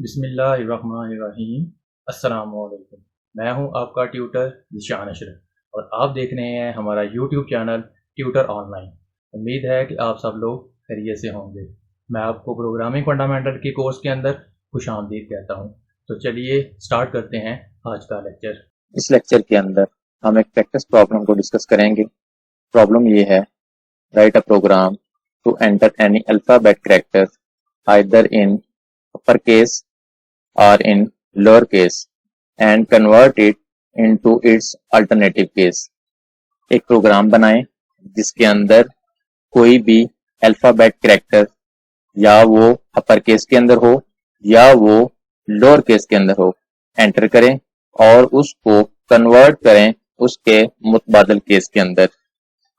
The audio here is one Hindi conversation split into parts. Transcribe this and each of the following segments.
बिस्मिल्लाहिर्रहमानिर्रहीम। अस्सलामुअलैकुम। मैं हूं आपका ट्यूटर ज़ीशान अशरफ और आप देख रहे हैं हमारा यूट्यूब चैनल ट्यूटर ऑनलाइन। उम्मीद है कि आप सब लोग खैरियत से होंगे। मैं आपको प्रोग्रामिंग फंडामेंटल के कोर्स के अंदर खुशामदीद कहता हूं। तो चलिए स्टार्ट करते हैं आज का लेक्चर। इस लेक्चर के अंदर हम एक प्रैक्टिस प्रॉब्लम को डिस्कस करेंगे। प्रॉब्लम ये है, write a program to enter any alphabet character either in upper case or in lower case and convert it into its alternative case. एक प्रोग्राम बनाएं जिसके अंदर कोई भी अल्फाबेट कैरेक्टर या वो अपर केस के अंदर हो या वो लोअर केस के अंदर हो एंटर करें और उसको कन्वर्ट करें उसके मुतबादल केस के अंदर।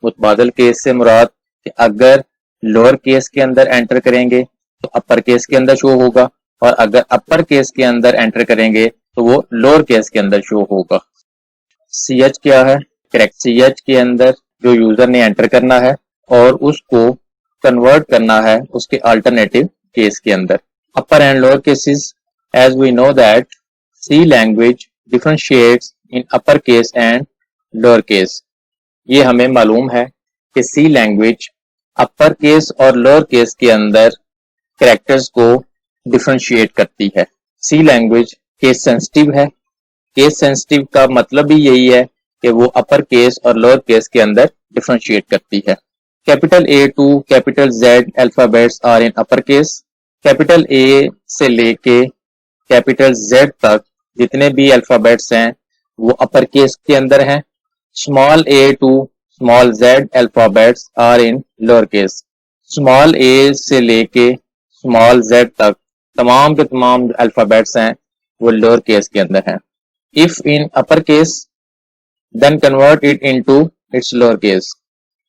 मुतबादल केस से मुराद कि अगर लोअर केस के अंदर एंटर करेंगे तो अपर केस के अंदर शो होगा और अगर अपर केस के अंदर एंटर करेंगे तो वो लोअर केस के अंदर शो होगा। CH क्या है? करेक्ट CH के अंदर जो यूजर ने एंटर करना है और उसको कन्वर्ट करना है उसके अल्टरनेटिव केस के अंदर। Upper and lower cases, as we know that C language differentiates in upper case and lower case. ये हमें मालूम है कि C लैंग्वेज अपर केस और लोअर केस के अंदर कैरेक्टर्स को डिफरेंशिएट करती है। C लैंग्वेज केस सेंसिटिव है। केस सेंसिटिव का मतलब भी यही है कि वो अपर केस और लोअर केस के अंदर डिफरेंशिएट करती है। Capital A to capital Z alphabets are in upper case. Capital A से लेके कैपिटल Z तक जितने भी अल्फाबेट्स हैं वो अपर केस के अंदर हैं। Small a to small z alphabets are in lower case. Small a से लेके स्मॉल z तक तमाम के तमाम अल्फाबेट्स हैं वो लोअर केस के अंदर हैं। If in upper case then convert it into its lower case.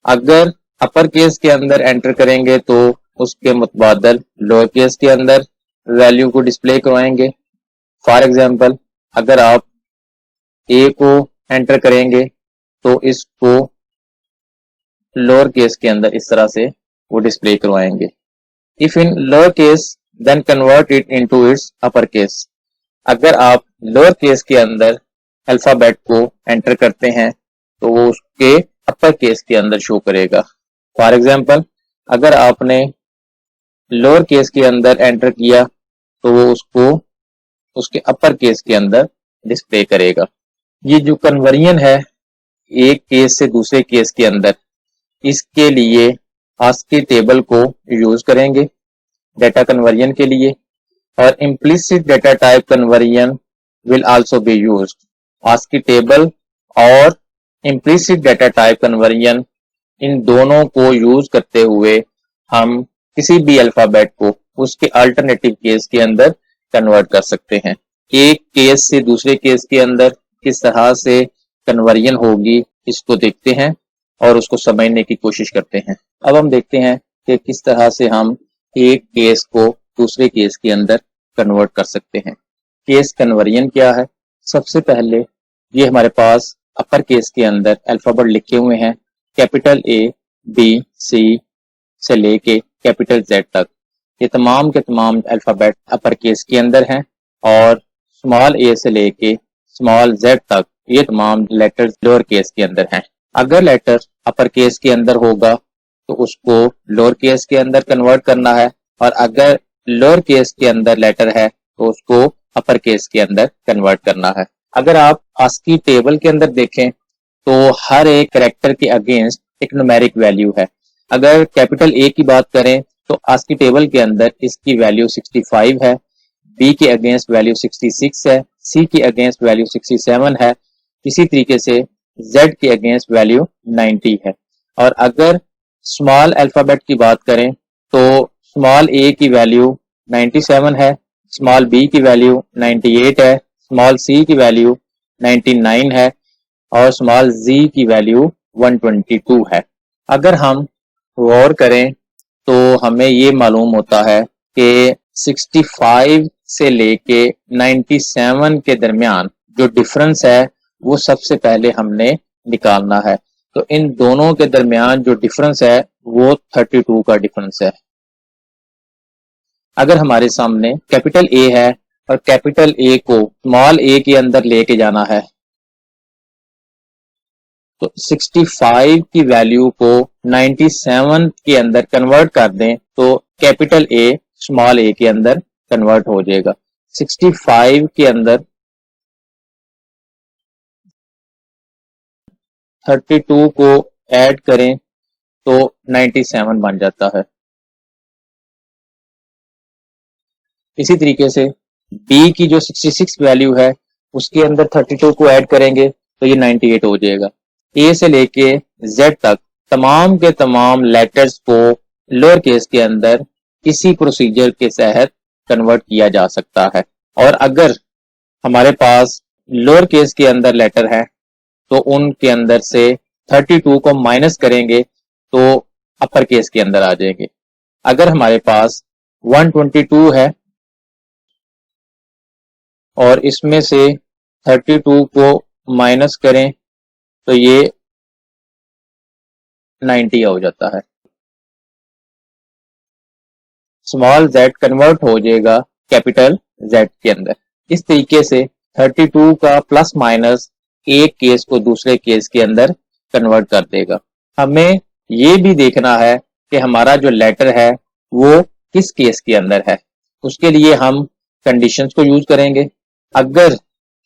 अगर अपर केस के अंदर एंटर करेंगे तो उसके मुतबादल लोअर केस के अंदर वैल्यू को डिस्प्ले करवाएंगे। फॉर एग्जाम्पल, अगर आप a को एंटर करेंगे तो इसको लोअर केस के अंदर इस तरह से वो डिस्प्ले करवाएंगे। If in lower case then convert it into its upper case. अगर आप लोअर केस के अंदर अल्फाबेट को एंटर करते हैं तो वो उसके अपर केस के अंदर शो करेगा। फॉर एग्जाम्पल, अगर आपने लोअर केस के अंदर एंटर किया तो वो उसको उसके अपर केस के अंदर डिस्प्ले करेगा। ये जो कन्वर्जन है एक केस से दूसरे केस के अंदर, इसके लिए ASCII टेबल को यूज करेंगे डेटा कन्वर्जन के लिए और implicit data type conversion will also be used. ASCII table और इम्प्लिसिट डेटा टाइप कन्वर्जन, इन दोनों को यूज करते हुए हम किसी भी अल्फाबेट को उसके अल्टरनेटिव केस के अंदर कन्वर्ट कर सकते हैं। एक केस से दूसरे केस के अंदर किस तरह से कन्वर्जन होगी इसको देखते हैं और उसको समझने की कोशिश करते हैं। अब हम देखते हैं कि किस तरह से हम एक केस को दूसरे केस के अंदर कन्वर्ट कर सकते हैं। केस कन्वर्जन क्या है? सबसे पहले ये हमारे पास अपर केस के अंदर अल्फाबेट लिखे हुए हैं, कैपिटल A, B, C से लेके कैपिटल Z तक। ये तमाम के तमाम अल्फाबेट अपर केस के अंदर हैं और स्मॉल a से लेके स्मॉल z तक ये तमाम लेटर्स लोअर केस के अंदर हैं। अगर लेटर अपर केस के अंदर होगा तो उसको लोअर केस के अंदर कन्वर्ट करना है और अगर लोअर केस के अंदर लेटर है तो उसको अपर केस के अंदर कन्वर्ट करना है। अगर आप ASCII टेबल के अंदर देखें तो हर एक कैरेक्टर के अगेंस्ट एक न्यूमेरिक वैल्यू है। अगर कैपिटल A की बात करें तो ASCII टेबल के अंदर इसकी वैल्यू 65 है, B के अगेंस्ट वैल्यू 66 है, C के अगेंस्ट वैल्यू 67 है, इसी तरीके से Z के अगेंस्ट वैल्यू 90 है। और अगर स्मॉल अल्फाबेट की बात करें तो स्मॉल a की वैल्यू 97 है, स्मॉल b की वैल्यू 98 है, स्मॉल c की वैल्यू 99 है और स्मॉल z की वैल्यू 122 है। अगर हम गौर करें तो हमें ये मालूम होता है कि 65 से लेके 97 के दरमियान जो डिफरेंस है वो सबसे पहले हमने निकालना है। तो इन दोनों के दरमियान जो डिफरेंस है वो 32 का डिफरेंस है। अगर हमारे सामने कैपिटल A है और कैपिटल ए को स्मॉल ए के अंदर लेके जाना है, तो 65 की वैल्यू को 97 के अंदर कन्वर्ट कर दें तो कैपिटल ए स्मॉल ए के अंदर कन्वर्ट हो जाएगा। 65 के अंदर 32 को ऐड करें तो 97 बन जाता है। इसी तरीके से बी की जो 66 वैल्यू है उसके अंदर 32 को ऐड करेंगे तो ये 98 हो जाएगा। ए से लेके जेड तक तमाम के तमाम लेटर्स को लोअर केस के अंदर इसी प्रोसीजर के तहत कन्वर्ट किया जा सकता है। और अगर हमारे पास लोअर केस के अंदर लेटर है तो उनके अंदर से 32 को माइनस करेंगे तो अपर केस के अंदर आ जाएंगे। अगर हमारे पास 122 है और इसमें से 32 को माइनस करें तो ये 90 हो जाता है। स्मॉल z कन्वर्ट हो जाएगा कैपिटल Z के अंदर। इस तरीके से 32 का प्लस माइनस एक केस को दूसरे केस के अंदर कन्वर्ट कर देगा। हमें ये भी देखना है कि हमारा जो लेटर है वो किस केस के अंदर है। उसके लिए हम कंडीशंस को यूज करेंगे। अगर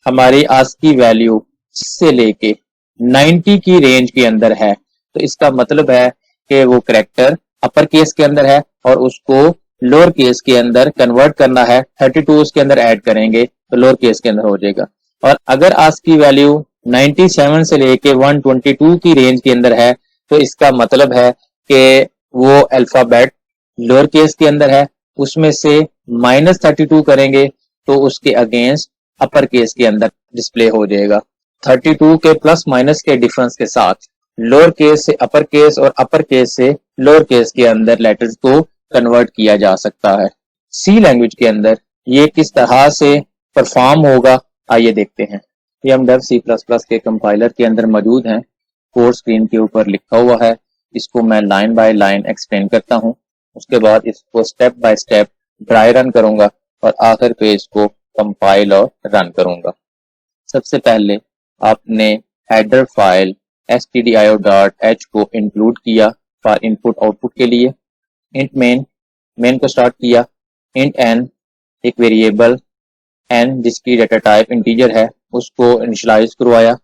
हमारी ASCII वैल्यू से लेके 90 की रेंज के अंदर है तो इसका मतलब है कि वो कैरेक्टर अपर केस के अंदर है और उसको लोअर केस के अंदर कन्वर्ट करना है। 32 उसके अंदर ऐड करेंगे तो लोअर केस के अंदर हो जाएगा। और अगर ASCII वैल्यू 97 से लेके 122 की रेंज के अंदर है तो इसका मतलब है कि वो अल्फाबेट लोअर केस के अंदर है। उसमें से -32 करेंगे तो उसके अगेंस्ट अपर केस के अंदर डिस्प्ले हो जाएगा। 32 के प्लस माइनस के डिफरेंस के साथ लोअर केस से अपर केस और अपर केस से लोअर केस के अंदर लेटर्स को कन्वर्ट किया जा सकता है। सी लैंग्वेज के अंदर ये किस तरह से परफॉर्म होगा आइए देखते हैं। ये हम डेव C++ के कंपाइलर के अंदर मौजूद हैं। कोड स्क्रीन के ऊपर लिखा हुआ है। इसको मैं लाइन बाय लाइन एक्सप्लेन करता हूँ। उसके बाद इसको step by step dry run करूंगा और आखिर पे इसको कंपाइल और रन करूंगा। सबसे पहले आपने हेडर फाइल stdio.h को इंक्लूड किया फॉर इनपुट आउटपुट के लिए। इंट मेन को स्टार्ट किया। इंट n एक वेरिएबल n जिसकी डेटा टाइप इंटीजर है उसको इनिशियलाइज करवाया।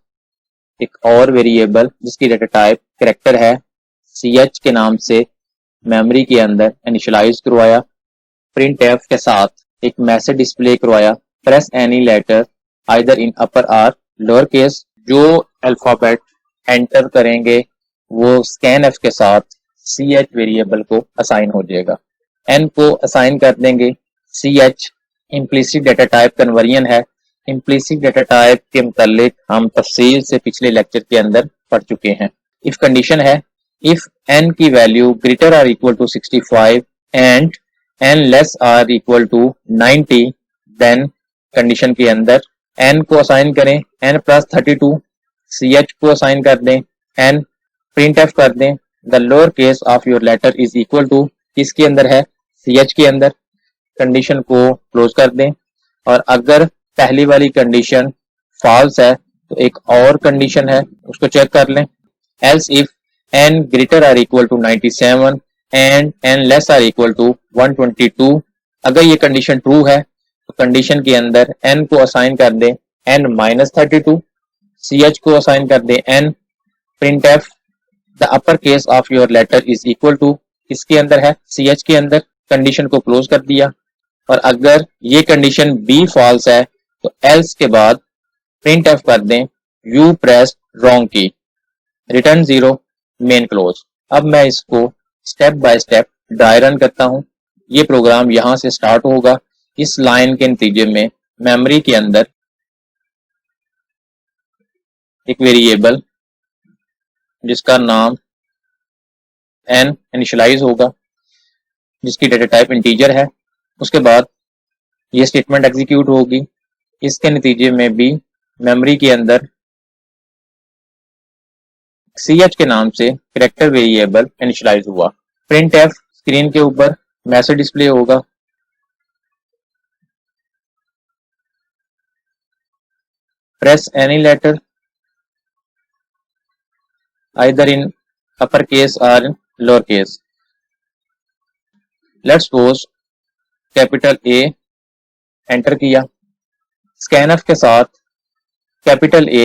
एक और वेरिएबल जिसकी डेटा टाइप कैरेक्टर है ch के नाम से मेमोरी के अंदर इनिशियलाइज करवाया। printf के साथ एक मैसेज डिस्प्ले करवाया press any letter either in upper or lower case. जो अल्फाबेट एंटर करेंगे वो scanf के साथ ch वेरिएबल को असाइन हो जाएगा। n को असाइन कर देंगे ch implicit data type conversion है। इम्प्लिसिट डेटा टाइप के मुतालिक हम तफसील से पिछले लेक्चर के अंदर पढ़ चुके हैं। इफ कंडीशन है इफ n की value greater or equal to 65 and n less or equal to 90 then condition के अंदर n को असाइन करें n प्लस 32 ch को असाइन कर दें n printf कर दें the lower case of your letter is equal to किसके अंदर है ch के अंदर। कंडीशन को क्लोज कर दें और अगर पहली वाली कंडीशन फॉल्स है तो एक और कंडीशन है उसको चेक कर लें। Else if n greater or equal to 97 and n less or equal to 122 अगर ये कंडीशन ट्रू है तो कंडीशन के अंदर n को असाइन कर दें n माइनस 32 ch को असाइन कर दें n printf the upper case of your letter is equal to इसके अंदर है ch के अंदर। कंडीशन को क्लोज कर दिया और अगर ये कंडीशन b फॉल्स है तो else के बाद printf कर दें you pressed wrong की रिटर्न 0 मेन क्लोज। अब मैं इसको step by step dry run करता हूं। ये प्रोग्राम यहां से स्टार्ट होगा। इस लाइन के नतीजे में मेमोरी के अंदर एक वेरिएबल जिसका नाम n इनिशियलाइज होगा जिसकी डेटा टाइप इंटीजर है। उसके बाद ये स्टेटमेंट एग्जीक्यूट होगी। इसके नतीजे में भी मेमोरी के अंदर ch के नाम से कैरेक्टर वेरिएबल इनिशियलाइज हुआ। printf स्क्रीन के ऊपर मैसेज डिस्प्ले होगा press any letter either in uppercase or in lowercase. Let's suppose capital A enter किया, स्कैनफ के साथ कैपिटल A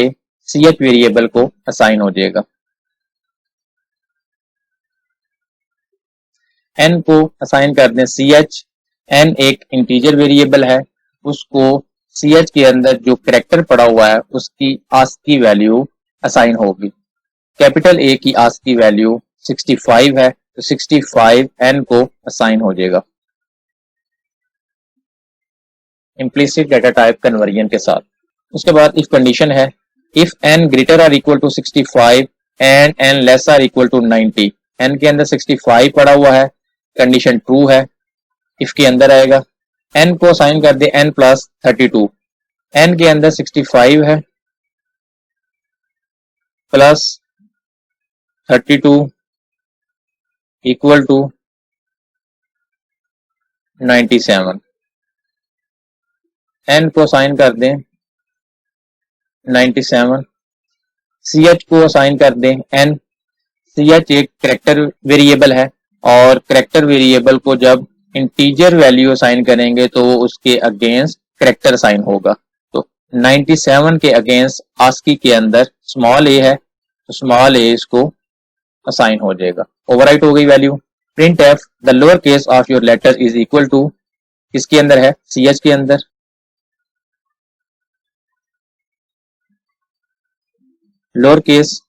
CH वेरिएबल को असाइन हो जाएगा। N को असाइन कर दें CH, N एक इंटीजर वेरिएबल है, उसको CH के अंदर जो कैरेक्टर पड़ा हुआ है उसकी आस्की वैल्यू असाइन होगी। कैपिटल A की आस्की वैल्यू 65 है, तो 65 N को असाइन हो जाएगा इम्प्लिसिट डेटा टाइप कन्वर्जन के साथ। उसके बाद इफ कंडीशन है if n greater or equal to 65 and n less or equal to 90, n के अंदर 65 पड़ा हुआ है, कंडीशन ट्रू है, इफ के अंदर आएगा। n को असाइन कर दे n प्लस 32, n के अंदर 65 है प्लस 32 इक्वल टू 97, n को असाइन कर दें 97, CH को असाइन कर दें n, CH एक कैरेक्टर वेरिएबल है और कैरेक्टर वेरिएबल को जब इंटीजर वैल्यू असाइन करेंगे तो वो उसके अगेंस्ट कैरेक्टर असाइन होगा। तो 97 के अगेंस्ट आस्की के अंदर स्मॉल a है, तो स्मॉल a इसको असाइन हो जाएगा, ओवरराइट हो गई value. Print f the lower case of your letter is equal to, किसके अंदर है, CH के अंदर, लोअर केस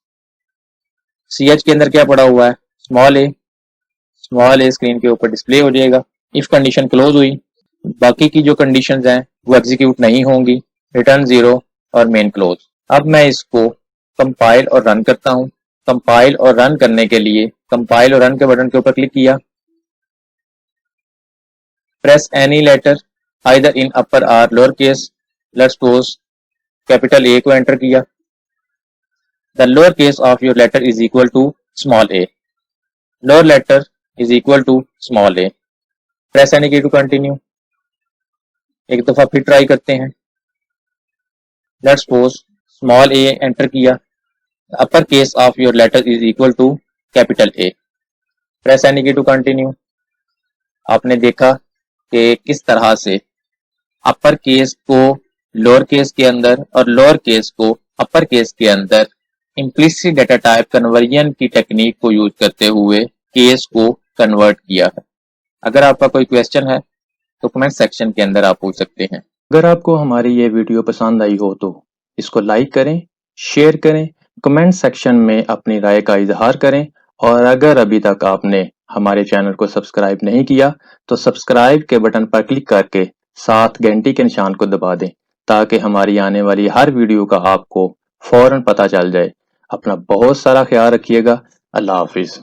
CH के अंदर क्या पड़ा हुआ है, स्मॉल a स्क्रीन के ऊपर डिस्प्ले हो जाएगा। इफ कंडीशन क्लोज हुई, बाकी की जो कंडीशंस हैं वो एग्जीक्यूट नहीं होंगी, रिटर्न 0 और मेन क्लोज। अब मैं इसको कंपाइल और रन करता हूं। कंपाइल और रन करने के लिए कंपाइल और रन के बटन के ऊपर क्लिक किया, press any letter either in upper or lower case, let's suppose capital A को एंटर किया, the lower case of your letter is equal to small a, lower letter is equal to small a, press any key to continue. एक दफा फिर ट्राई करते हैं, let's suppose small a enter किया, upper case of your letter is equal to capital A, press any key to continue. आपने देखा कि किस तरह से अपर केस को लोअर केस के अंदर और लोअर केस को अपर केस के अंदर इम्प्लिसिट डेटा टाइप कन्वर्जन की टेक्निक को यूज करते हुए केस को कन्वर्ट किया है। अगर आपका कोई क्वेश्चन है तो कमेंट सेक्शन के अंदर आप पूछ सकते हैं। अगर आपको हमारी ये वीडियो पसंद आई हो तो इसको लाइक करें, शेयर करें, कमेंट सेक्शन में अपनी राय का इजहार करें, और अगर अभी तक आपने हमारे चैनल को सब्सक्राइब नहीं किया तो सब्सक्राइब के बटन पर क्लिक करके साथ घंटी के निशान को दबा दें ताकि हमारी आने वाली हर वीडियो का आपको फौरन पता चल जाए। अपना बहुत सारा ख्याल रखिएगा। अल्लाह हाफिज।